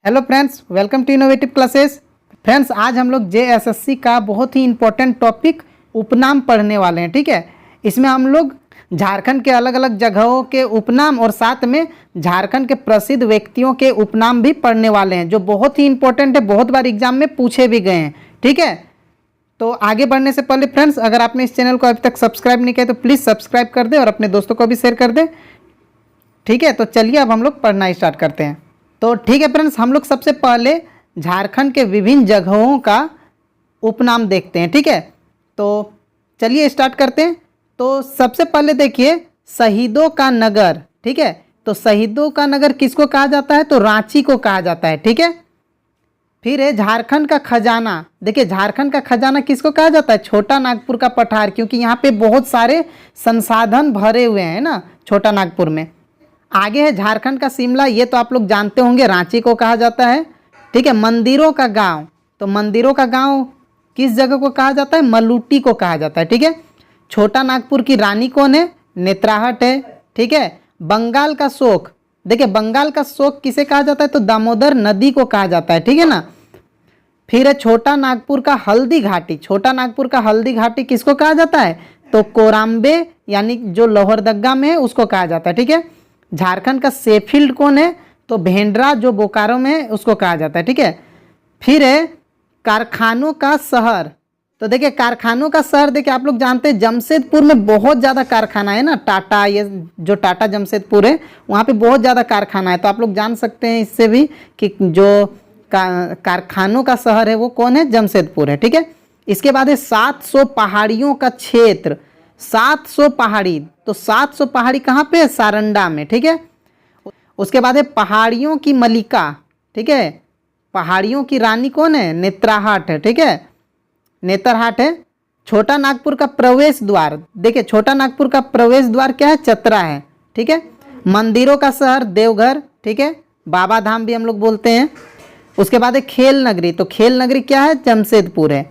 Hello friends, welcome to innovative classes. Friends, आज हम लोग जेएसएससी का बहुत ही इम्पोर्टेंट टॉपिक उपनाम पढ़ने वाले हैं। ठीक है, इसमें हम लोग झारखंड के अलग अलग जगहों के उपनाम और साथ में झारखंड के प्रसिद्ध व्यक्तियों के उपनाम भी पढ़ने वाले हैं, जो बहुत ही इम्पोर्टेंट है, बहुत बार एग्जाम में पूछे भी गए हैं। ठीक है, तो आगे बढ़ने से पहले फ्रेंड्स, अगर आपने इस चैनल को अभी तक सब्सक्राइब नहीं किया तो प्लीज़ सब्सक्राइब कर दें और अपने दोस्तों को भी शेयर कर दें। ठीक है, तो चलिए अब हम लोग पढ़ना स्टार्ट करते हैं। तो ठीक है फ्रेंड्स, हम लोग सबसे पहले झारखंड के विभिन्न जगहों का उपनाम देखते हैं। ठीक है, तो चलिए स्टार्ट करते हैं। तो सबसे पहले देखिए, शहीदों का नगर। ठीक है, तो शहीदों का नगर किसको कहा जाता है? तो रांची को कहा जाता है। ठीक है, फिर है झारखंड का खजाना। देखिए, झारखंड का खजाना किसको कहा जाता है? छोटा नागपुर का पठार, क्योंकि यहाँ पे बहुत सारे संसाधन भरे हुए हैं ना छोटा नागपुर में। आगे है झारखंड का शिमला, ये तो आप लोग जानते होंगे, रांची को कहा जाता है। ठीक है, मंदिरों का गांव, तो मंदिरों का गांव किस जगह को कहा जाता है? मलूटी को कहा जाता है। ठीक है, छोटा नागपुर की रानी कौन है? नेत्राहट है। ठीक है, बंगाल का शोक, देखिए बंगाल का शोक किसे कहा जाता है? तो दामोदर नदी को कहा जाता है। ठीक है ना। फिर है छोटा नागपुर का हल्दी घाटी। छोटा नागपुर का हल्दी घाटी किसको कहा जाता है? तो कोराम्बे, यानी जो लोहरदग्गा में है उसको कहा जाता है। ठीक है, झारखंड का शेफील्ड कौन है? तो भेंड्रा, जो बोकारो में है उसको कहा जाता है। ठीक है, फिर है कारखानों का शहर। तो देखिए कारखानों का शहर, देखिए आप लोग जानते हैं जमशेदपुर में बहुत ज़्यादा कारखाना है ना, टाटा, ये जो टाटा जमशेदपुर है वहाँ पे बहुत ज़्यादा कारखाना है। तो आप लोग जान सकते हैं इससे भी कि जो कारखानों का शहर है वो कौन है? जमशेदपुर है। ठीक है, इसके बाद है 700 पहाड़ियों का क्षेत्र। 700 पहाड़ी, तो 700 पहाड़ी कहाँ पे है? सारंडा में। ठीक है, उसके बाद है पहाड़ियों की मलिका। ठीक है, पहाड़ियों की रानी कौन है? नेत्राहाट है। ठीक है, नेतरहाट है। छोटा नागपुर का प्रवेश द्वार, देखिए छोटा नागपुर का प्रवेश द्वार क्या है? चतरा है। ठीक है, मंदिरों का शहर देवघर। ठीक है, बाबा धाम भी हम लोग बोलते हैं। उसके बाद है खेल नगरी, तो खेल नगरी क्या है? जमशेदपुर है।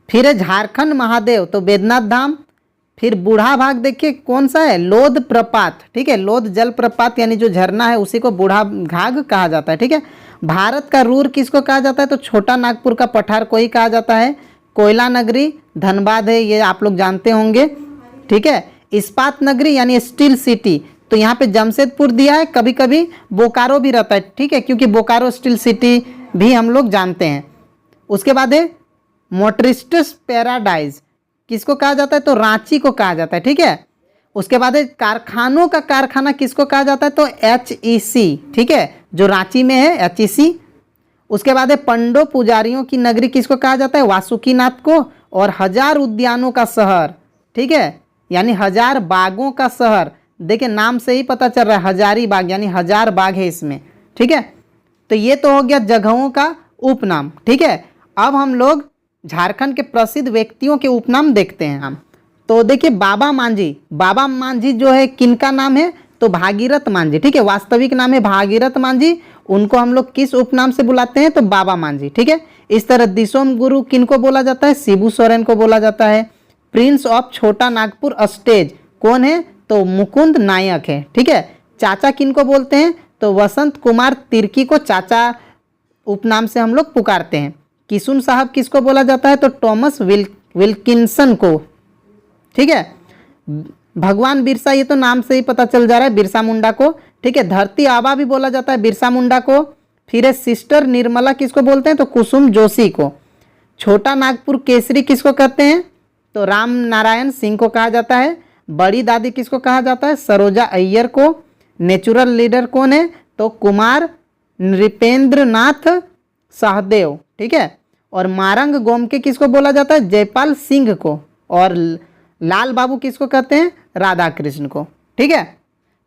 फिर है झारखंड महादेव, तो बैद्यनाथ धाम। फिर बूढ़ा भाग देखिए कौन सा है? लोध प्रपात। ठीक है, लोध जल प्रपात यानी जो झरना है उसी को बूढ़ा घाघ कहा जाता है। ठीक है, भारत का रूर किसको कहा जाता है? तो छोटा नागपुर का पठार को ही कहा जाता है। कोयला नगरी धनबाद है, ये आप लोग जानते होंगे। ठीक है, इस्पात नगरी यानी स्टील सिटी, तो यहाँ पे जमशेदपुर दिया है, कभी कभी बोकारो भी रहता है। ठीक है, क्योंकि बोकारो स्टील सिटी भी हम लोग जानते हैं। उसके बाद है मोटरिस्ट्स पैराडाइज, किसको कहा जाता है? तो रांची को कहा जाता है। ठीक है, उसके बाद है कारखानों का कारखाना किसको कहा जाता है? तो HEC। ठीक है, जो रांची में है HEC। उसके बाद है पंडो पुजारियों की नगरी किसको कहा जाता है? वासुकीनाथ को। और 1000 उद्यानों का शहर। ठीक है, यानी 1000 बागों का शहर। देखिए नाम से ही पता चल रहा है, हजारीबाग यानी 1000 बाग है इसमें। ठीक है, तो ये तो हो गया जगहों का उपनाम। ठीक है, अब हम लोग झारखंड के प्रसिद्ध व्यक्तियों के उपनाम देखते हैं हम। तो देखिए बाबा मांझी, बाबा मांझी जो है किनका नाम है? तो भागीरथ मांझी। ठीक है, वास्तविक नाम है भागीरथ मांझी। उनको हम लोग किस उपनाम से बुलाते हैं? तो बाबा मांझी। ठीक है, इस तरह दिसोम गुरु किनको बोला जाता है? शिबू सोरेन को बोला जाता है। प्रिंस ऑफ छोटा नागपुर स्टेज कौन है? तो मुकुंद नायक है। ठीक है, चाचा किनको बोलते हैं? तो वसंत कुमार तिर्की को चाचा उपनाम से हम लोग पुकारते हैं। किशुन साहब किसको बोला जाता है? तो टॉमस विल्किंसन को। ठीक है, भगवान बिरसा, ये तो नाम से ही पता चल जा रहा है, बिरसा मुंडा को। ठीक है, धरती आबा भी बोला जाता है बिरसा मुंडा को। फिर है सिस्टर निर्मला किसको बोलते हैं? तो कुसुम जोशी को। छोटा नागपुर केसरी किसको कहते हैं? तो राम नारायण सिंह को कहा जाता है। बड़ी दादी किसको कहा जाता है? सरोजा अय्यर को। नेचुरल लीडर कौन है? तो कुमार नृपेंद्रनाथ सहदेव। ठीक है, और मारंग गोमके किसको बोला जाता है? जयपाल सिंह को। और लाल बाबू किसको कहते हैं? राधा कृष्ण को। ठीक है,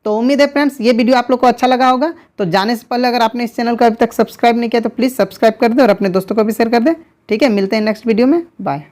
तो उम्मीद है फ्रेंड्स ये वीडियो आप लोग को अच्छा लगा होगा। तो जाने से पहले अगर आपने इस चैनल को अभी तक सब्सक्राइब नहीं किया तो प्लीज़ सब्सक्राइब कर दें और अपने दोस्तों को भी शेयर कर दें। ठीक है, मिलते हैं नेक्स्ट वीडियो में, बाय।